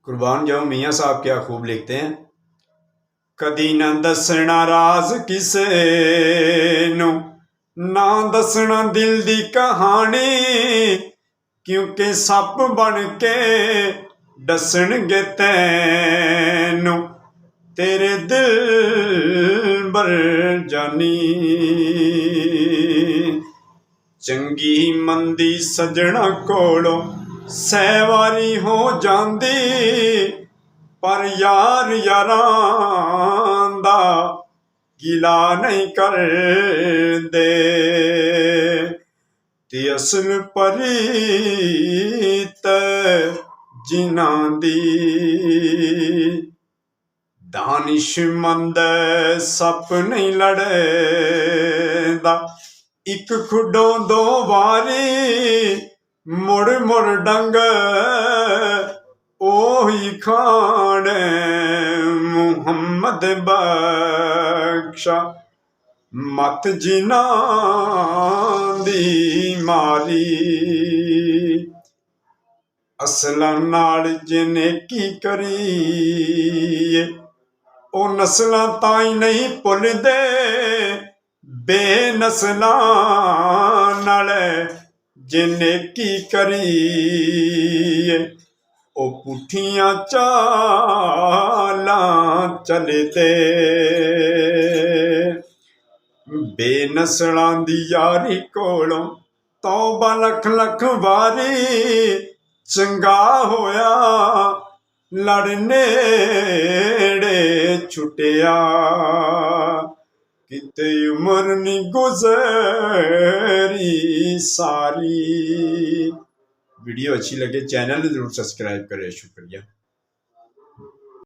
कुर्बान जाऊं मियाँ साहब क्या खूब लिखते हैं। कदी ना दसना राज किसे नू, ना दसना दिल दी कहानी, क्योंकि सप बन के डसणगे तैनू तेरे दिल बर जानी। चंगी मंदी सजना कोलों सहवारी हो जांदी, पर यार यारां दा गिला नहीं करदे, ते असल परीत जिन्हां दी। दानिशमंद सप नहीं लड़दा, एक खुडों दो वारी, मुड़ मुड़ डंग ओही खाने मुहम्मद बख्शा, मत जिन्हां दी मारी। असलां नाल जिन्ने की करी ओ नस्लां ताई नहीं भुलदे, बेनस्लां नाल जिन्ने की करी ओ पुठियां चालां चलदे। बेनस्लां दी यारी कोलों तौबा लख लख वारी, चंगा होया लड़ नेड़े छुटिया, किते उमर नी गुजरी सारी। वीडियो अच्छी लगे चैनल जरूर सब्सक्राइब करें। शुक्रिया।